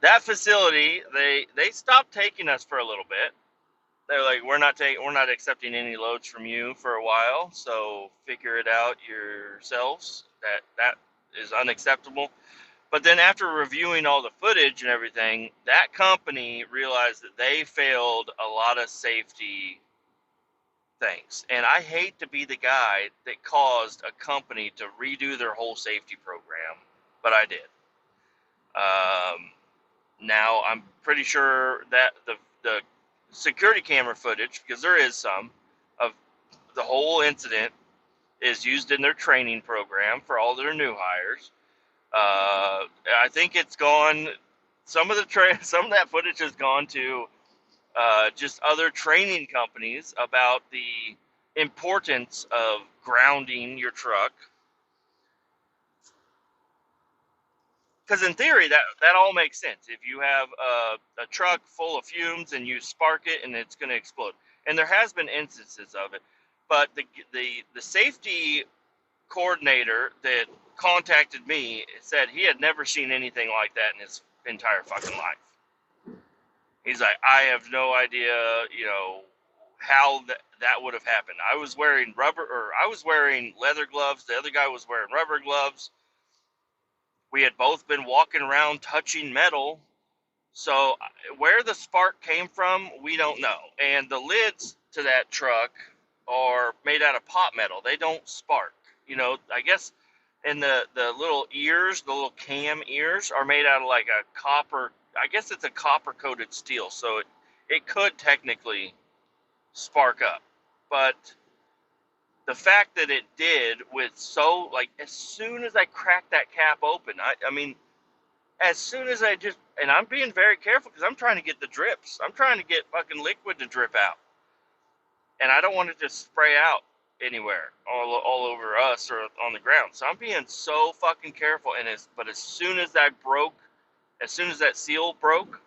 that facility, they stopped taking us for a little bit. They're like, we're not accepting any loads from you for a while, so figure it out yourselves. That is unacceptable. But then after reviewing all the footage and everything, that company realized that they failed a lot of safety things. And I hate to be the guy that caused a company to redo their whole safety program, but I did. Now I'm pretty sure that the security camera footage, because there is some, of the whole incident is used in their training program for all their new hires. I think it's gone. Some of that footage has gone to just other training companies about the importance of grounding your truck. Because in theory, that all makes sense. If you have a truck full of fumes and you spark it and it's going to explode, and there has been instances of it, but the safety coordinator that contacted me said he had never seen anything like that in his entire fucking life. He's like, I have no idea, how that would have happened. I was wearing leather gloves. The other guy was wearing rubber gloves. We had both been walking around touching metal. So where the spark came from, we don't know. And the lids to that truck are made out of pot metal. They don't spark. I guess, and the little ears, the little cam ears, are made out of like a copper. I guess it's a copper coated steel, so it could technically spark up. But the fact that it did, as soon as I cracked that cap open, I mean, as soon as and I'm being very careful because I'm trying to get the drips. I'm trying to get fucking liquid to drip out, and I don't want it to spray out anywhere, all over us or on the ground. So I'm being so fucking careful. But as soon as as soon as that seal broke,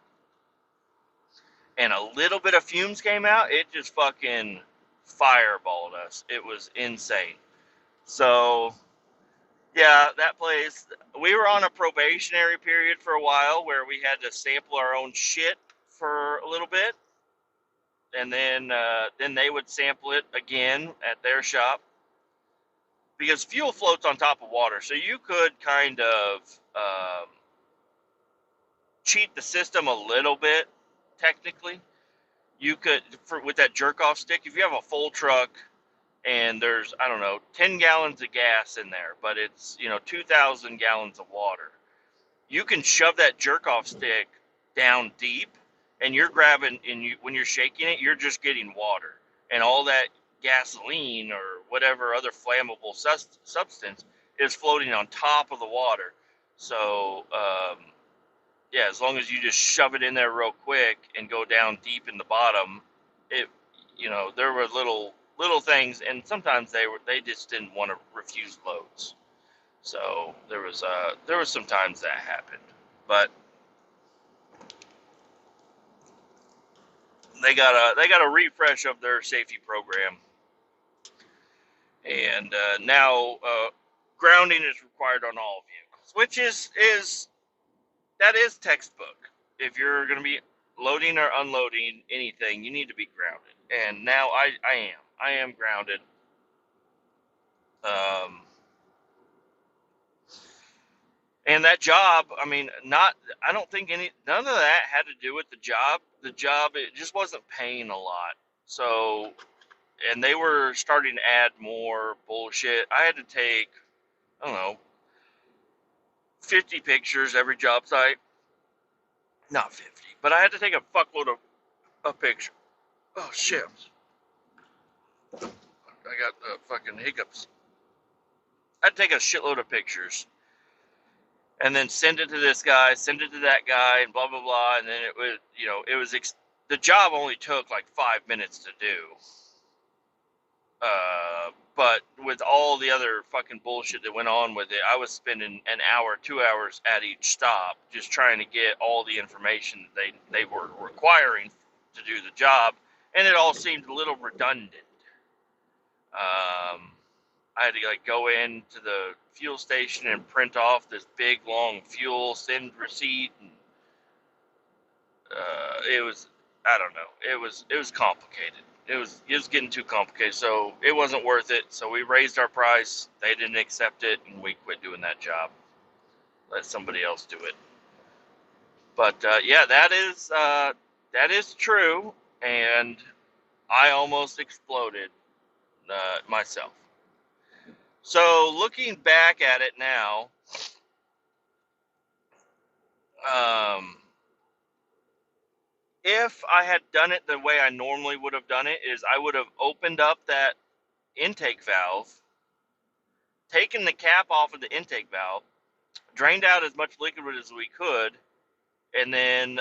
and a little bit of fumes came out, it just fucking fireballed us. It was insane. So yeah, that place. We were on a probationary period for a while where we had to sample our own shit for a little bit, and then they would sample it again at their shop because fuel floats on top of water, so you could kind of cheat the system a little bit. Technically, you could with that jerk off stick. If you have a full truck and there's, I don't know, 10 gallons of gas in there, but it's, 2,000 gallons of water. You can shove that jerk off stick down deep, and you're grabbing, and when you're shaking it, you're just getting water, and all that gasoline or whatever other flammable substance is floating on top of the water. So yeah, as long as you just shove it in there real quick and go down deep in the bottom, it, there were little things, and sometimes they just didn't want to refuse loads. So there was some times that happened, but they got a refresh of their safety program, and now grounding is required on all vehicles, which is that is textbook. If you're going to be loading or unloading anything, you need to be grounded. And now I am grounded. Um, and that job, I mean, I don't think none of that had to do with the job. The job, it just wasn't paying a lot. So, and they were starting to add more bullshit. I had to take, I don't know, 50 pictures every job site. Not 50, but I had to take a fuckload of pictures. Oh, shit. I got fucking hiccups. I'd take a shitload of pictures and then send it to this guy, send it to that guy, and blah, blah, blah. And then it was, the job only took like 5 minutes to do. But with all the other fucking bullshit that went on with it, I was spending an hour, 2 hours at each stop just trying to get all the information that they were requiring to do the job. And it all seemed a little redundant. I had to go into the fuel station and print off this big long fuel send receipt. And, it was, I don't know, it was complicated. It was getting too complicated, so it wasn't worth it. So we raised our price. They didn't accept it, and we quit doing that job. Let somebody else do it. But yeah, that is true, and I almost exploded myself. So looking back at it now, if I had done it the way I normally would have done it, is I would have opened up that intake valve, taken the cap off of the intake valve, drained out as much liquid as we could, and then,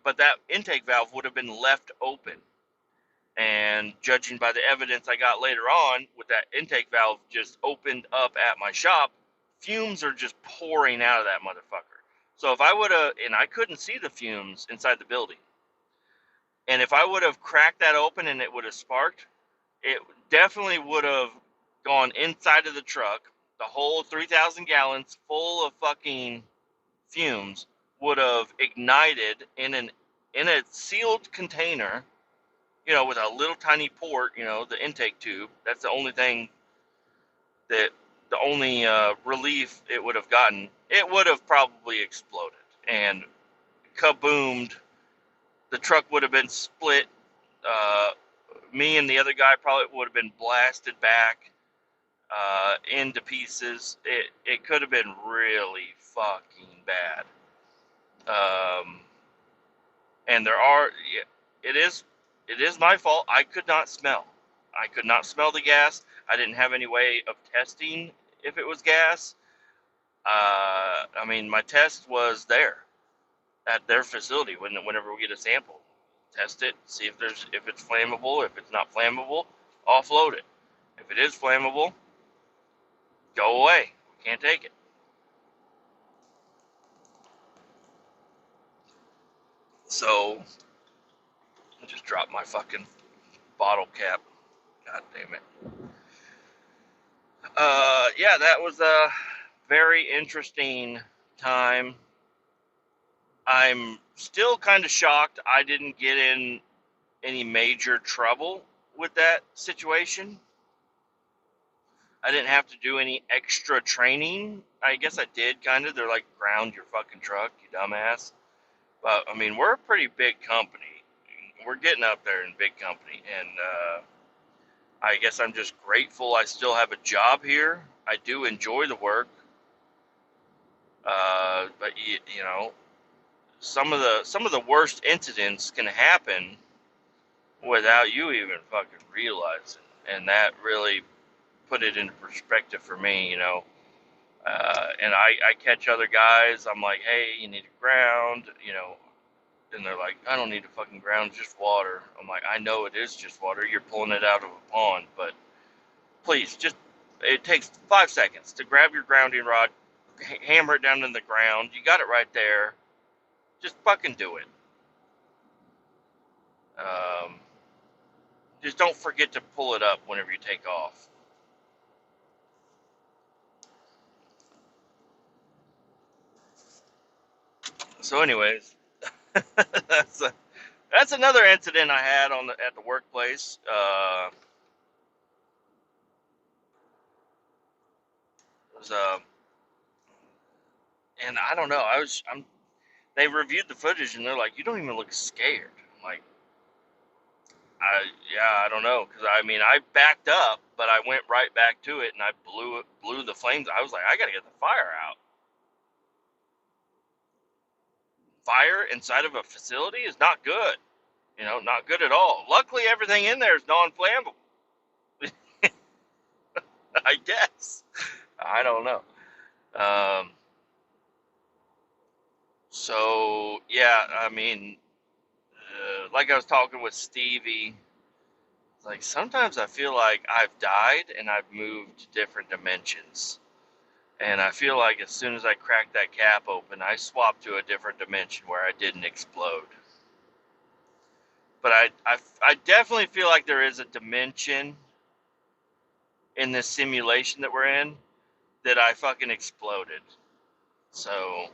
but that intake valve would have been left open. And judging by the evidence I got later on, with that intake valve just opened up at my shop, fumes are just pouring out of that motherfucker. So if I would have, and I couldn't see the fumes inside the building, and if I would have cracked that open and it would have sparked, it definitely would have gone inside of the truck. The whole 3,000 gallons full of fucking fumes would have ignited in a sealed container, with a little tiny port, the intake tube. That's the only thing the only relief it would have gotten. It would have probably exploded and kaboomed. The truck would have been split. Me and the other guy probably would have been blasted back into pieces. It could have been really fucking bad. And it is my fault. I could not smell. I could not smell the gas. I didn't have any way of testing if it was gas. I mean, my test was there at their facility. Whenever we get a sample, test it, see if it's flammable. If it's not flammable, offload it. If it is flammable, go away. We can't take it. So I just dropped my fucking bottle cap. God damn it. Yeah, that was a very interesting time. I'm still kind of shocked I didn't get in any major trouble with that situation. I didn't have to do any extra training. I guess I did, kind of. They're like, ground your fucking truck, you dumbass. But, I mean, we're a pretty big company. We're getting up there in big company. And I guess I'm just grateful I still have a job here. I do enjoy the work, but you know, some of the worst incidents can happen without you even fucking realizing, and that really put it into perspective for me. You know, and I catch other guys. I'm like, hey, you need a ground, you know, and they're like, I don't need a fucking ground, just water. I'm like, I know it is just water. You're pulling it out of a pond, but please, just it takes 5 seconds to grab your grounding rod, hammer it down in the ground. You got it right there. Just fucking do it. Um, just don't forget to pull it up whenever you take off. So, anyways, that's that's another incident I had at the workplace. It was and I don't know. They reviewed the footage and they're like, you don't even look scared. I'm like, yeah, I don't know, because I mean, I backed up, but I went right back to it and I blew the flames. I was like, I gotta get the fire out. Fire inside of a facility is not good. You know, not good at all. Luckily, everything in there is non-flammable. I guess. I don't know. Um, so yeah, I mean, like I was talking with Stevie, like sometimes I feel like I've died and I've moved to different dimensions. And I feel like as soon as I cracked that cap open, I swapped to a different dimension where I didn't explode. But I definitely feel like there is a dimension in this simulation that we're in that I fucking exploded. So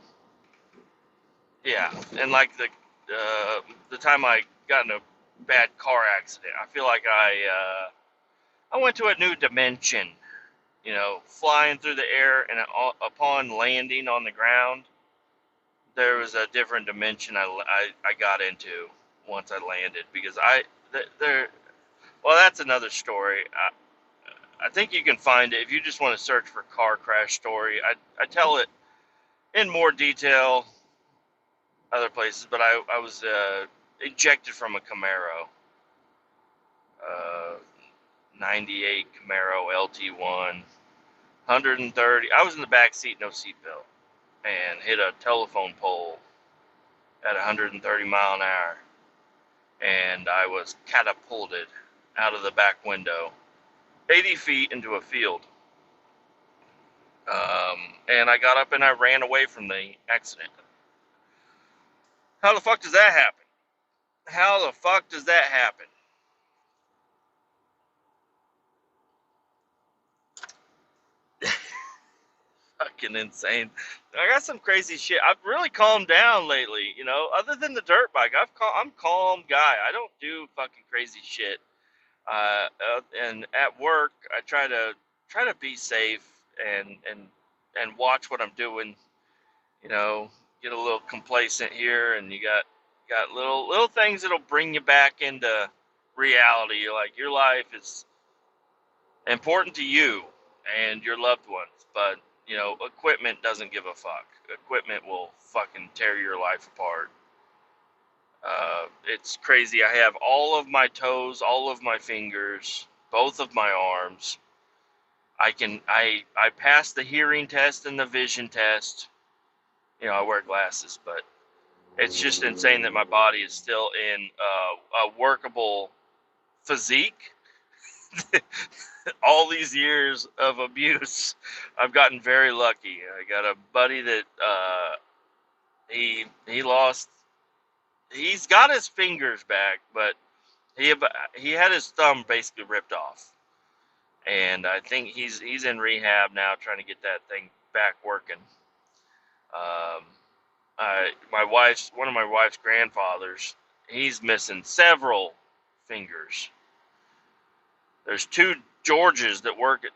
yeah, and like the time I got in a bad car accident, I feel like I went to a new dimension. You know, flying through the air and upon landing on the ground, there was a different dimension I got into once I landed because there. Well, that's another story. I think you can find it if you just want to search for car crash story. I tell it in more detail other places, but I was ejected from a Camaro, uh, 98 Camaro LT1, 130. I was in the back seat, no seatbelt, and hit a telephone pole at 130 mile an hour, and I was catapulted out of the back window, 80 feet into a field. And I got up and I ran away from the accident. How the fuck does that happen? How the fuck does that happen? Fucking insane. I got some crazy shit. I've really calmed down lately, you know. Other than the dirt bike, I'm calm guy. I don't do fucking crazy shit. And at work, I try to be safe and watch what I'm doing. You know, get a little complacent here, and you got little things that'll bring you back into reality. You're like your life is important to you and your loved ones, but you know, equipment doesn't give a fuck. Equipment will fucking tear your life apart. It's crazy. I have all of my toes, all of my fingers, both of my arms. I passed the hearing test and the vision test. You know, I wear glasses, but it's just insane that my body is still in a workable physique. All these years of abuse, I've gotten very lucky. I got a buddy that he lost. He's got his fingers back, but he had his thumb basically ripped off, and I think he's in rehab now, trying to get that thing back working. Um, one of my wife's grandfathers, he's missing several fingers. There's two Georges that worked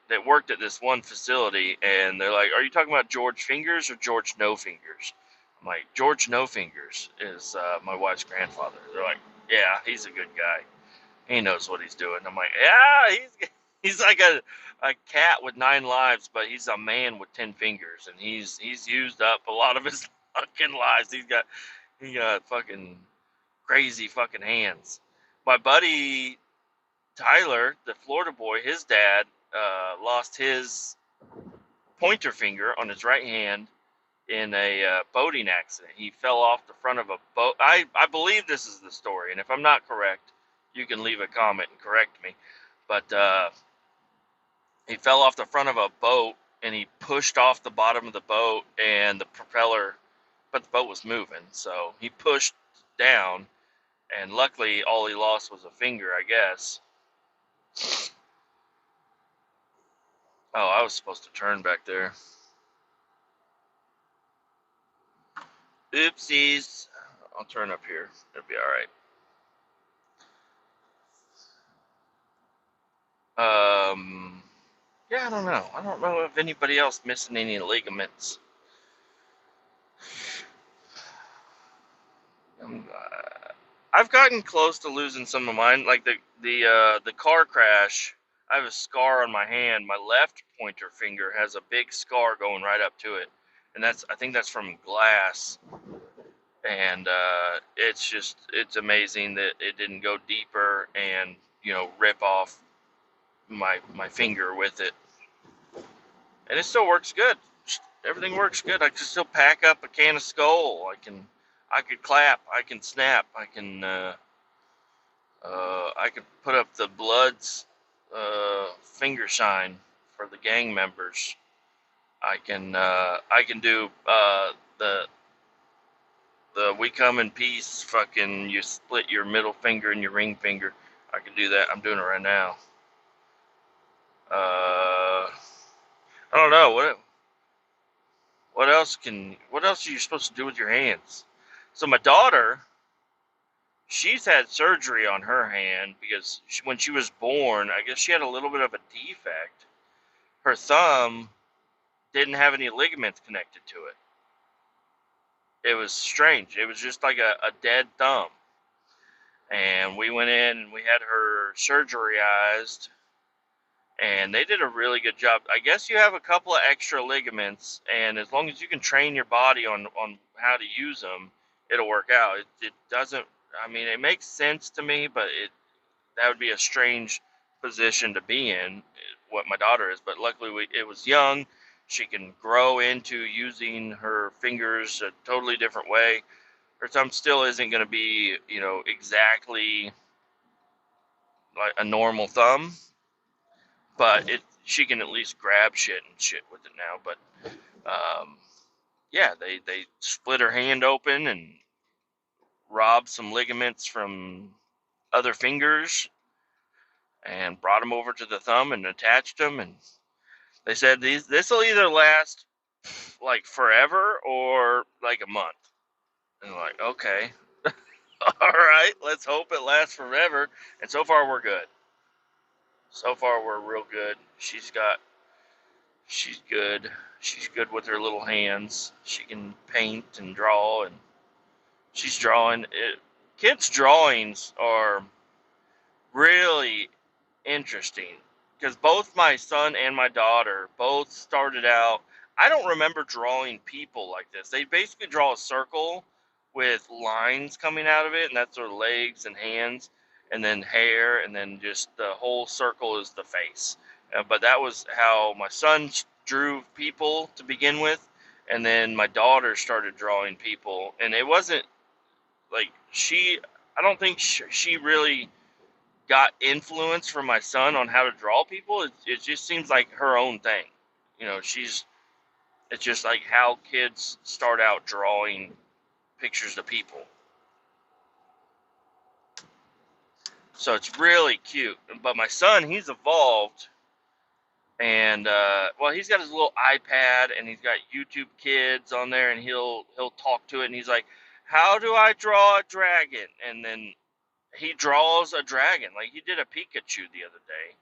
at this one facility, and they're like, "Are you talking about George Fingers or George No Fingers?" I'm like, "George No Fingers is my wife's grandfather." They're like, "Yeah, he's a good guy." He knows what he's doing. I'm like, yeah, he's like a cat with 9 lives, but he's a man with 10 fingers, and he's used up a lot of his fucking lives. He got fucking crazy fucking hands. My buddy Tyler, the Florida boy, his dad lost his pointer finger on his right hand in a boating accident. He fell off the front of a boat. I believe this is the story, and if I'm not correct, you can leave a comment and correct me. But he fell off the front of a boat, and he pushed off the bottom of the boat, and the propeller, but the boat was moving, so he pushed down, and luckily all he lost was a finger, I guess. Oh, I was supposed to turn back there. Oopsies. I'll turn up here. It'll be alright. Yeah, I don't know. I don't know if anybody else missing any ligaments. I've gotten close to losing some of mine, like the car crash. I have a scar on my hand. My left pointer finger has a big scar going right up to it, and I think that's from glass. And it's amazing that it didn't go deeper and rip off my finger with it, and it still works good. Everything works good. I can still pack up a can of Skull. I could clap. I can snap. I could put up the Bloods finger sign for the gang members. I can do the We Come in Peace. Fucking you split your middle finger and your ring finger. I can do that. I'm doing it right now. I don't know what else are you supposed to do with your hands? So my daughter, she's had surgery on her hand because when she was born, I guess she had a little bit of a defect. Her thumb didn't have any ligaments connected to it. It was strange. It was just like a dead thumb. And we went in and we had her surgeryized, and they did a really good job. I guess you have a couple of extra ligaments, and as long as you can train your body on how to use them, it'll work out. It doesn't. I mean, it makes sense to me, but that would be a strange position to be in, what my daughter is. But luckily, it was young. She can grow into using her fingers a totally different way. Her thumb still isn't going to be, exactly like a normal thumb, but she can at least grab shit and shit with it now. But yeah, they split her hand open and robbed some ligaments from other fingers and brought them over to the thumb and attached them. And they said this will either last like forever or like a month. And I'm like, okay, all right, let's hope it lasts forever. And so far we're good. So far we're real good. She's good. She's good with her little hands. She can paint and draw, and she's drawing. Kids' drawings are really interesting because both my son and my daughter both started out. I don't remember drawing people like this. They basically draw a circle with lines coming out of it, and that's their legs and hands, and then hair, and then just the whole circle is the face. But that was how my son drew people to begin with, and then my daughter started drawing people, and it wasn't like I don't think she really got influence from my son on how to draw people. It just seems like her own thing. It's just like how kids start out drawing pictures of people. So it's really cute. But my son, he's evolved, and well, he's got his little iPad, and he's got YouTube Kids on there, and he'll talk to it, and he's like, "How do I draw a dragon?" And then he draws a dragon. Like he did a Pikachu the other day,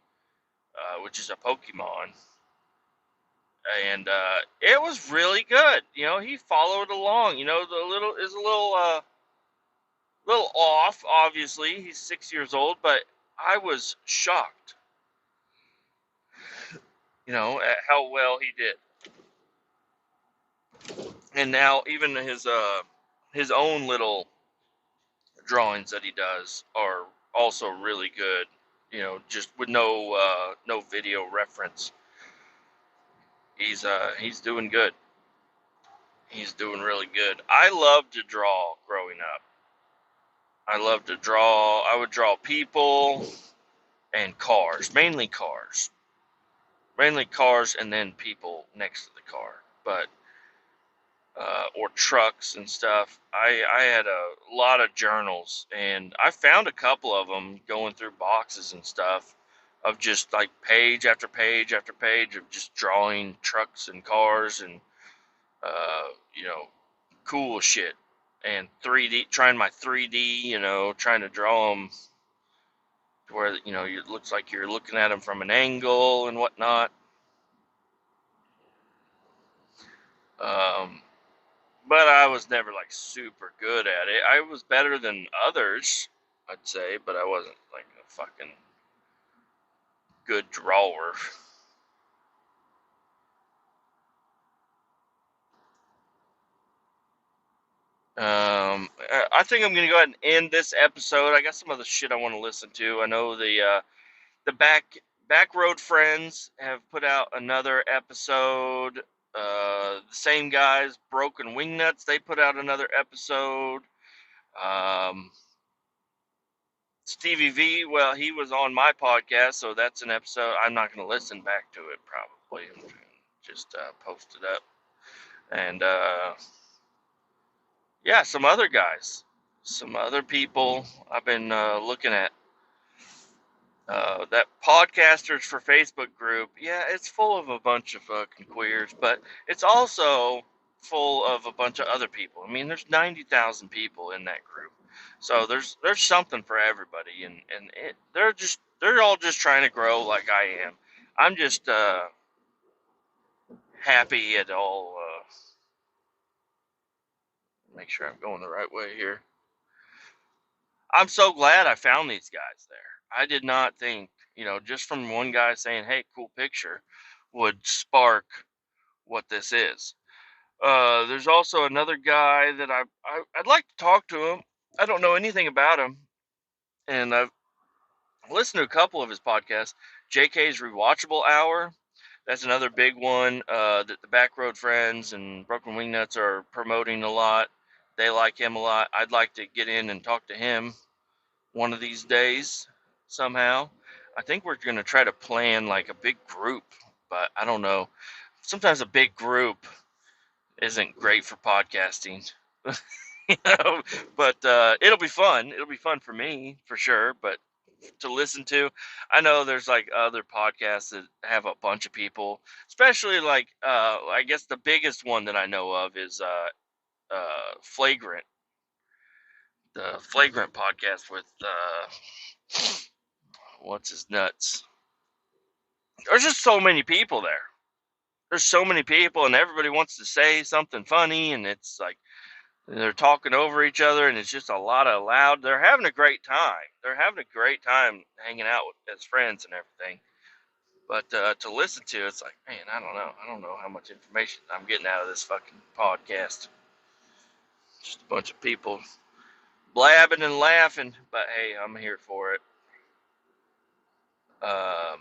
which is a Pokemon, and it was really good. He followed along. The little is a little off. Obviously, he's 6 years old, but I was shocked, at how well he did. And now even his own little drawings that he does are also really good. Just with no video reference. He's doing good. He's doing really good. I loved to draw growing up. I loved to draw. I would draw people and cars, mainly cars, and then people next to the car. But or trucks and stuff. I had a lot of journals, and I found a couple of them going through boxes and stuff of just like page after page after page of just drawing trucks and cars and uh, you know cool shit and 3D, trying my 3D, trying to draw them to where it looks like you're looking at them from an angle and whatnot. Um, but I was never like super good at it. I was better than others, I'd say, but I wasn't like a fucking good drawer. I think I'm gonna go ahead and end this episode. I got some other shit I want to listen to. I know the back road friends have put out another episode. The same guys, Broken Wingnuts, they put out another episode. Um, Stevie V, well, he was on my podcast, so that's an episode. I'm not going to listen back to it, probably. Just post it up. And, yeah, some other guys, some other people I've been looking at. That Podcasters for Facebook group, yeah, it's full of a bunch of fucking queers, but it's also full of a bunch of other people. I mean, there's 90,000 people in that group, so there's something for everybody, and they're all just trying to grow like I am. I'm just happy at all. Make sure I'm going the right way here. I'm so glad I found these guys there. I did not think, just from one guy saying, "Hey, cool picture," would spark what this is. There's also another guy that I'd like to talk to him. I don't know anything about him, and I've listened to a couple of his podcasts. JK's Rewatchable Hour. That's another big one that the Backroad Friends and Broken Wingnuts are promoting a lot. They like him a lot. I'd like to get in and talk to him one of these days somehow. I think we're going to try to plan like a big group, but I don't know. Sometimes a big group isn't great for podcasting. you know, but it'll be fun. It'll be fun for me for sure, but to listen to, I know there's like other podcasts that have a bunch of people, especially like I guess the biggest one that I know of is Flagrant, the Flagrant podcast with what's his nuts. There's just so many people there. There's so many people, and everybody wants to say something funny, and it's like they're talking over each other, and it's just a lot of loud. They're having a great time. They're having a great time hanging out as friends and everything. But to listen to, it's like, man, I don't know. I don't know how much information I'm getting out of this fucking podcast. Just a bunch of people blabbing and laughing. But hey, I'm here for it. Um,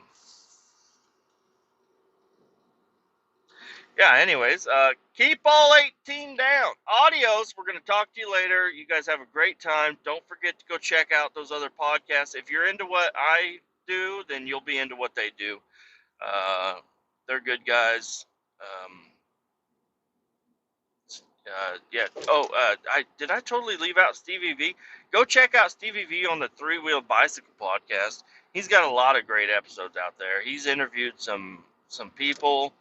yeah, anyways, keep all 18 down. Adios. We're going to talk to you later. You guys have a great time. Don't forget to go check out those other podcasts. If you're into what I do, then you'll be into what they do. They're good guys. Yeah. Oh, I totally leave out Stevie V. Go check out Stevie V on the Three Wheel Bicycle podcast. He's got a lot of great episodes out there. He's interviewed some people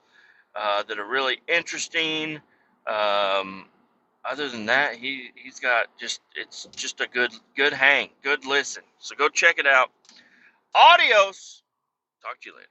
that are really interesting. Um, Other than that, he's got it's just a good hang, good listen. So go check it out. Adios. Talk to you later.